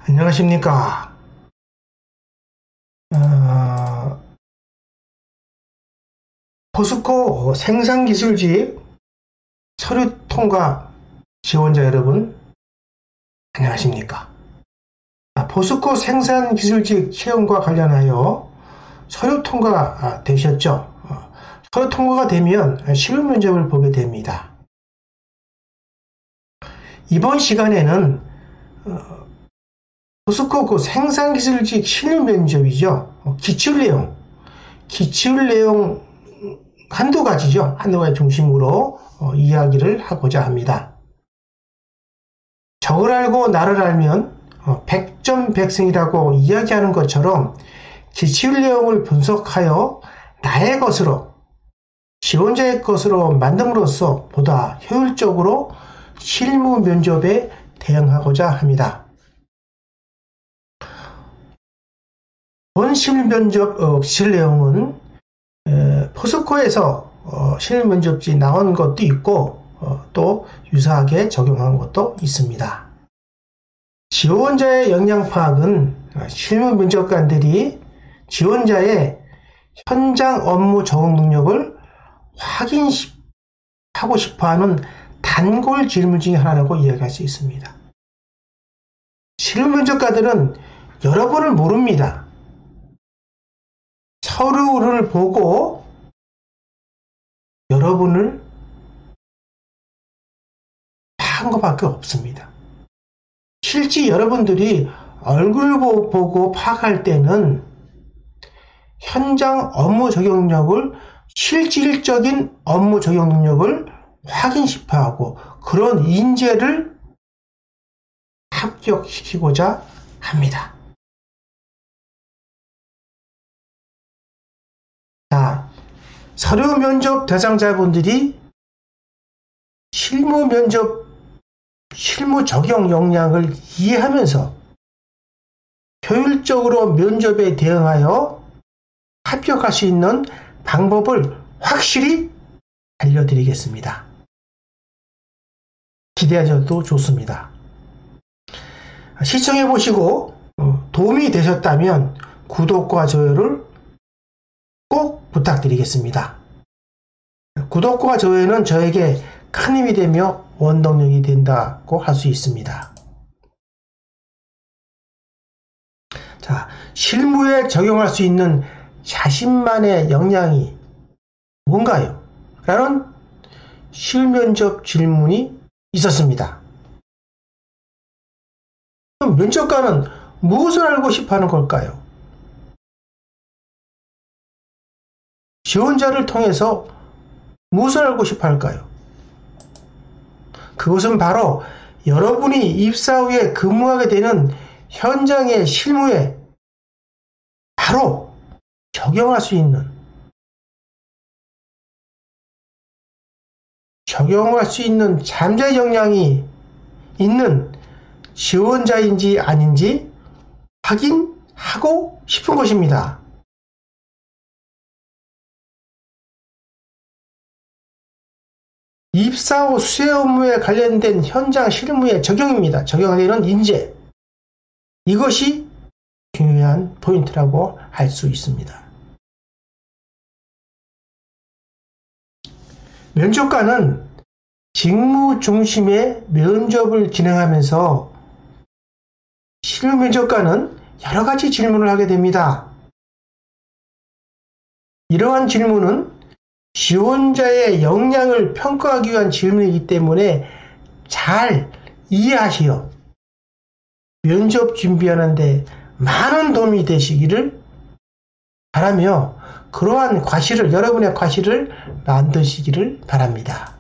안녕하십니까. 어, 포스코 생산기술직 서류통과 지원자 여러분, 안녕하십니까. 포스코 생산기술직 채용과 관련하여 서류 통과 되셨죠? 서류 통과가 되면 실무 면접을 보게 됩니다. 이번 시간에는 포스코 생산기술직 실무 면접이죠. 기출 내용 한두 가지죠. 한두 가지 중심으로 이야기를 하고자 합니다. 적을 알고 나를 알면 100점 100승이라고 이야기하는 것처럼 기출 내용을 분석하여 나의 것으로, 지원자의 것으로 만듦으로써 보다 효율적으로 실무 면접에 대응하고자 합니다. 본 실무 면접 기출 내용은 포스코에서 실무 면접지 나온 것도 있고 또 유사하게 적용한 것도 있습니다. 지원자의 역량 파악은 실무 면접관들이 지원자의 현장 업무 적응 능력을 확인하고 싶어하는 단골 질문 중에 하나라고 이야기할 수 있습니다. 실무 면접관들은 여러분을 모릅니다. 서류를 보고 여러분을 파악한 것밖에 없습니다. 실제 여러분들이 얼굴을 보고 파악할 때는 현장 업무 적용력을, 실질적인 업무 적용 능력을 확인시켜하고 그런 인재를 합격시키고자 합니다. 자, 서류 면접 대상자분들이 실무 적용 역량을 이해하면서 효율적으로 면접에 대응하여 합격할 수 있는 방법을 확실히 알려드리겠습니다. 기대하셔도 좋습니다. 시청해보시고 도움이 되셨다면 구독과 좋아요를 꼭 부탁드리겠습니다. 구독과 좋아요는 저에게 큰 힘이 되며 원동력이 된다고 할 수 있습니다. 자, 실무에 적용할 수 있는 자신만의 역량이 뭔가요? 라는 실면접 질문이 있었습니다. 그럼 면접관은 무엇을 알고 싶어 하는 걸까요? 지원자를 통해서 무엇을 알고 싶어 할까요? 그것은 바로 여러분이 입사 후에 근무하게 되는 현장의 실무에 바로 적용할 수 있는 잠재 역량이 있는 지원자인지 아닌지 확인하고 싶은 것입니다. 입사 후 수혜 업무에 관련된 현장 실무의 적용입니다. 적용되는 인재. 이것이 중요한 포인트라고 할 수 있습니다. 면접관은 직무 중심의 면접을 진행하면서 실무 면접관은 여러 가지 질문을 하게 됩니다. 이러한 질문은 지원자의 역량을 평가하기 위한 질문이기 때문에 잘 이해하시어 면접 준비하는데 많은 도움이 되시기를 바라며 그러한 여러분의 과실을 만드시기를 바랍니다.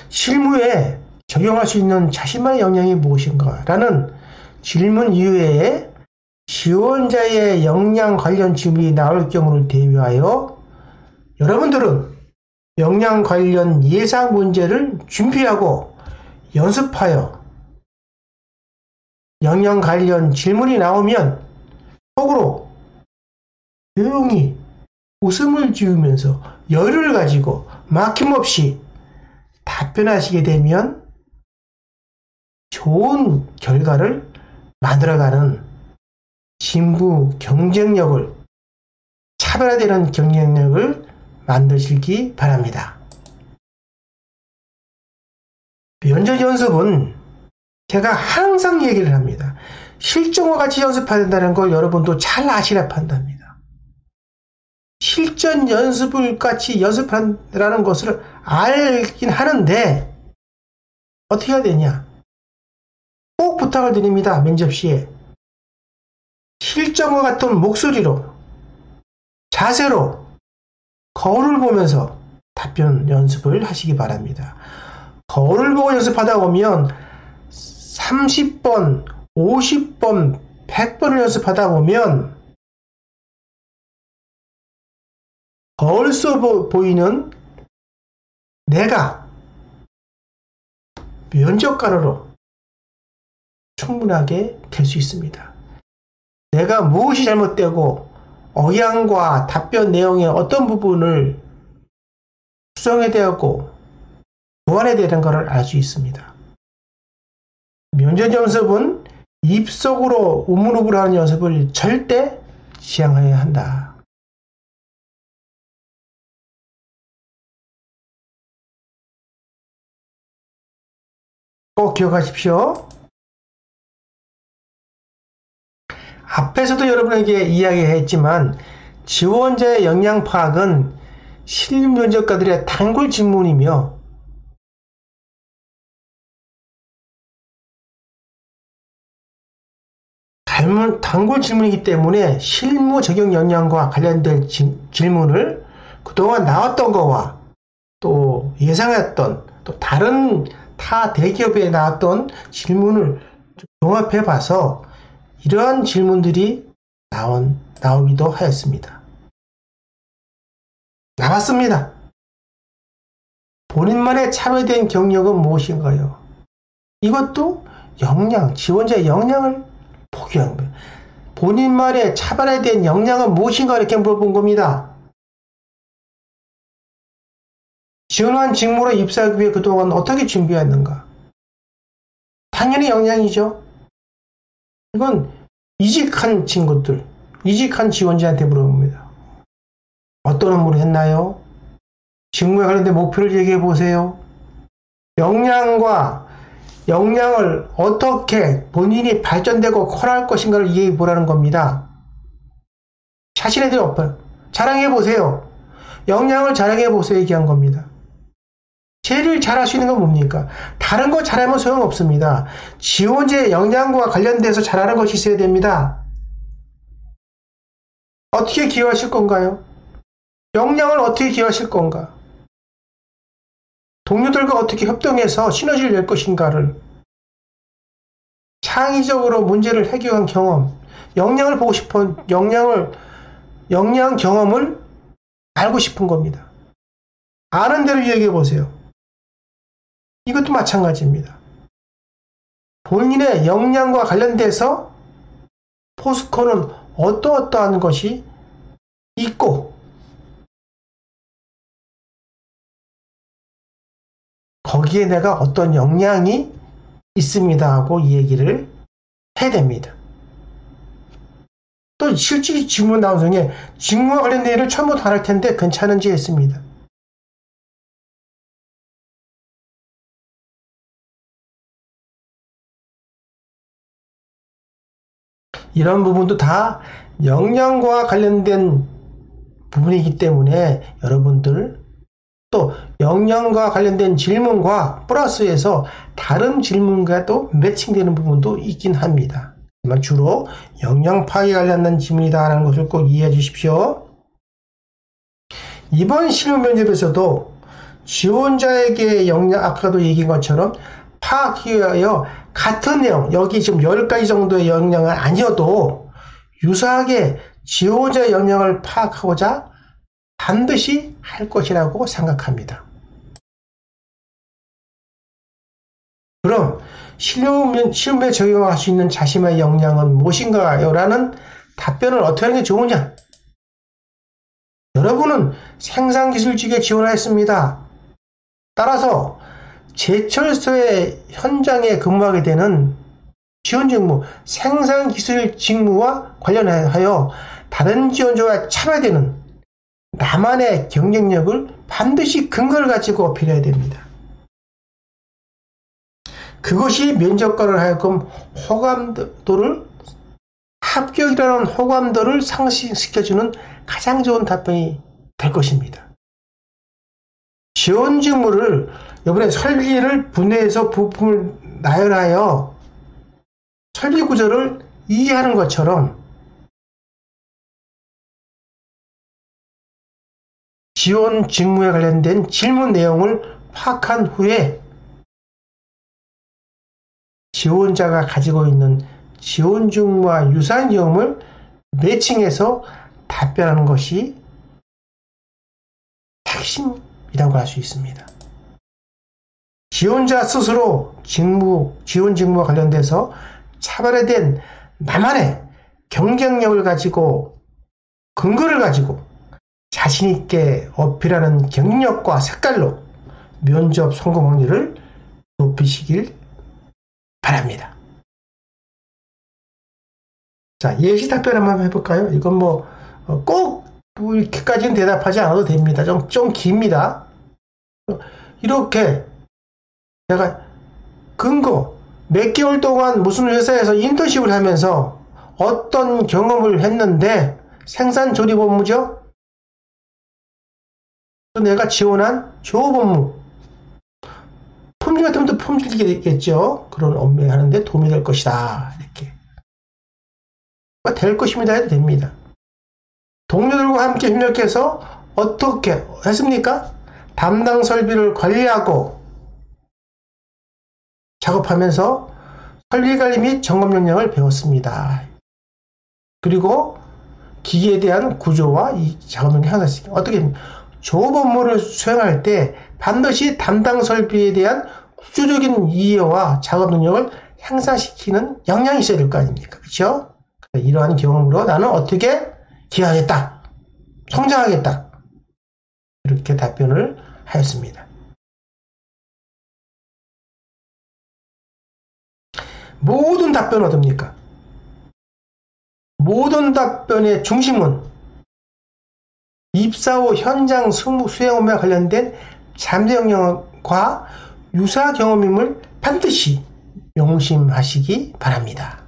실무에 적용할 수 있는 자신만의 역량이 무엇인가? 라는 질문 이후에 지원자의 역량 관련 질문이 나올 경우를 대비하여 여러분들은 역량 관련 예상 문제를 준비하고 연습하여 역량 관련 질문이 나오면 속으로 조용히 웃음을 지으면서 여유를 가지고 막힘없이 답변하시게 되면 좋은 결과를 만들어가는 진부 경쟁력을, 차별화되는 경쟁력을 만드시기 바랍니다. 면접 연습은 제가 항상 얘기를 합니다. 실전과 같이 연습해야 된다는 걸 여러분도 잘 아시라 판답니다. 실전 연습을 같이 연습한다는 것을 알긴 하는데 어떻게 해야 되냐? 꼭 부탁을 드립니다. 면접 시에 실전과 같은 목소리로, 자세로, 거울을 보면서 답변 연습을 하시기 바랍니다. 거울을 보고 연습하다 보면 30번, 50번, 100번을 연습하다 보면 거울 속 보이는 내가 면접관으로 충분하게 될 수 있습니다. 내가 무엇이 잘못되고 억양과 답변 내용의 어떤 부분을 수정해야 되고 보완해야 되는 것을 알 수 있습니다. 면접 연습은 입속으로 우물우물 하는 연습을 절대 지양해야 한다. 꼭 기억하십시오. 앞에서도 여러분에게 이야기했지만 지원자의 역량 파악은 신입 면접관들의 단골 질문이며 단골 질문이기 때문에 실무 적용 역량과 관련된 질문을 그동안 나왔던 거와 또 예상했던 또 다른 타 대기업에 나왔던 질문을 종합해 봐서 이러한 질문들이 나오기도 하였습니다. 나왔습니다. 본인만의 차별된 경력은 무엇인가요? 이것도 역량, 지원자의 역량을 포기한 거예요. 본인만의 차별화된 역량은 무엇인가 이렇게 물어본 겁니다. 지원한 직무로 입사하기 위해 그동안 어떻게 준비했는가? 당연히 역량이죠. 이건 이직한 친구들, 이직한 지원자한테 물어봅니다. 어떤 업무를 했나요? 직무에 관련된 목표를 얘기해 보세요. 역량을 어떻게 본인이 발전되고 커나갈 것인가를 얘기해 보라는 겁니다. 자신에 대해 자랑해 보세요. 역량을 자랑해 보세요. 얘기한 겁니다. 제일 잘할 수 있는 건 뭡니까? 다른 거 잘하면 소용없습니다. 지원자의 역량과 관련돼서 잘하는 것이 있어야 됩니다. 어떻게 기여하실 건가요? 역량을 어떻게 기여하실 건가? 동료들과 어떻게 협동해서 시너지를 낼 것인가를 창의적으로 문제를 해결한 경험, 역량을 보고 싶은 역량 경험을 알고 싶은 겁니다. 아는 대로 얘기해 보세요. 이것도 마찬가지입니다. 본인의 역량과 관련돼서 포스코는 어떠한 것이 있고 거기에 내가 어떤 역량이 있습니다 하고 이 얘기를 해야 됩니다. 또 실질이 질문 나온 중에 직무와 관련된 일을 처음부터 안 할 텐데 괜찮은지 했습니다. 이런 부분도 다 역량과 관련된 부분이기 때문에 여러분들 또 역량과 관련된 질문과 플러스해서 다른 질문과도 매칭되는 부분도 있긴 합니다. 하지만 주로 역량 파악에 관련된 질문이다라는 것을 꼭 이해해 주십시오. 이번 실무 면접에서도 지원자에게 역량, 아까도 얘기한 것처럼 파악하기 위하여 같은 내용, 여기 지금 10가지 정도의 역량은 아니어도 유사하게 지원자의 역량을 파악하고자 반드시 할 것이라고 생각합니다. 그럼 실무에 적용할 수 있는 자신의 역량은 무엇인가요? 라는 답변을 어떻게 하는 게 좋으냐? 여러분은 생산기술직에 지원하였습니다. 따라서 제철소의 현장에 근무하게 되는 지원직무, 생산기술 직무와 관련하여 다른 지원자와 차별되는 나만의 경쟁력을 반드시 근거를 가지고 어필해야 됩니다. 그것이 면접관을 하여금 합격이라는 호감도를 상승시켜주는 가장 좋은 답변이 될 것입니다. 지원 직무를 이번에 설비를 분해해서 부품을 나열하여 설비 구조를 이해하는 것처럼 지원 직무에 관련된 질문 내용을 파악한 후에 지원자가 가지고 있는 지원 직무와 유사한 경험을 매칭해서 답변하는 것이 핵심이라고 할 수 있습니다. 지원자 스스로 지원 직무와 관련돼서 차별화된 나만의 경쟁력을 가지고 근거를 가지고 자신있게 어필하는 경력과 색깔로 면접 성공 확률을 높이시길 바랍니다. 자, 예시 답변 한번 해볼까요? 이건 꼭 이렇게까지는 대답하지 않아도 됩니다. 좀 깁니다. 이렇게 내가 근거 몇 개월 동안 무슨 회사에서 인턴십을 하면서 어떤 경험을 했는데 생산 조립 업무죠? 내가 지원한 조업 업무, 품질 같은 것도 품질이겠죠. 그런 업무에 하는데 도움이 될 것이다. 이렇게 될 것입니다 해도 됩니다. 동료들과 함께 협력해서 어떻게 했습니까? 담당 설비를 관리하고 작업하면서 설비관리 및 점검 역량을 배웠습니다. 그리고 기계에 대한 구조와 이 작업 능력을 향상시킵니다. 어떻게 조업 업무를 수행할 때 반드시 담당 설비에 대한 구조적인 이해와 작업 능력을 향상시키는 역량이 있어야 될 거 아닙니까? 그렇죠? 이러한 경험으로 나는 어떻게 기여하겠다, 성장하겠다, 이렇게 답변을 하였습니다. 모든 답변은 어떻습니까? 모든 답변의 중심은 입사 후 현장 수행 업무와 관련된 잠재 역량과 유사 경험임을 반드시 명심하시기 바랍니다.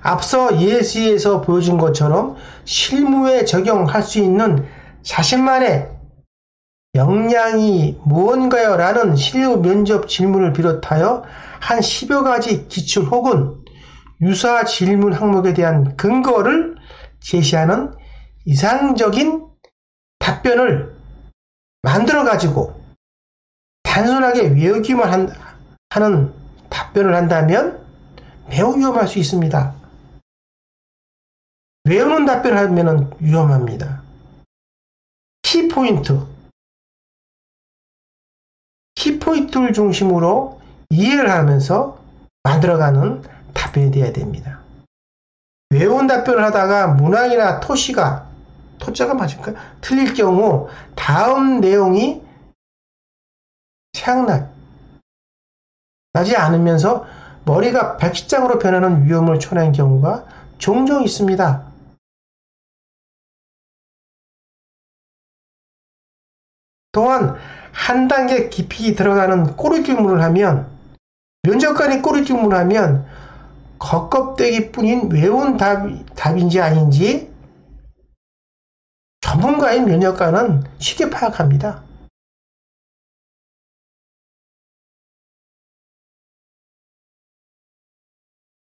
앞서 예시에서 보여준 것처럼 실무에 적용할 수 있는 자신만의 역량이 무언가요? 라는 실무 면접 질문을 비롯하여 한 10여 가지 기출 혹은 유사 질문 항목에 대한 근거를 제시하는 이상적인 답변을 만들어 가지고 단순하게 외우기만 하는 답변을 한다면 매우 위험할 수 있습니다. 외우는 답변을 하면 위험합니다. 키포인트를 중심으로 이해를 하면서 만들어가는 답변이 되어야 됩니다. 외운 답변을 하다가 문항이나 토자가 맞을까요? 틀릴 경우 다음 내용이 생각나지 않으면서 머리가 백지장으로 변하는 위험을 초래하는 경우가 종종 있습니다. 또한 한 단계 깊이 들어가는 꼬리 질문을 하면, 면접관이 꼬리 질문을 하면 겉껍데기 뿐인 외운 답인지 아닌지 전문가인 면접관은 쉽게 파악합니다.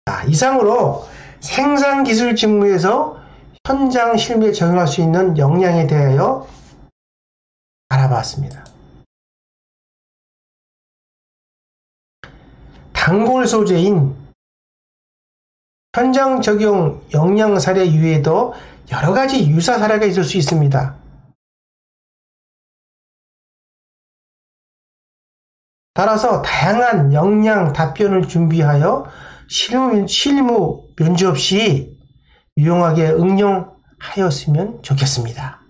자, 이상으로 생산기술 직무에서 현장 실무에 적용할 수 있는 역량에 대하여 알아봤습니다. 단골 소재인 현장 적용 역량 사례 이외에도 여러 가지 유사 사례가 있을 수 있습니다. 따라서 다양한 역량 답변을 준비하여 실무 면접 시 유용하게 응용하였으면 좋겠습니다.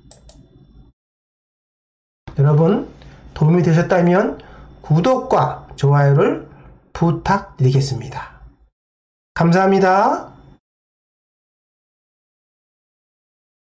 여러분, 도움이 되셨다면 구독과 좋아요를 부탁드리겠습니다. 감사합니다.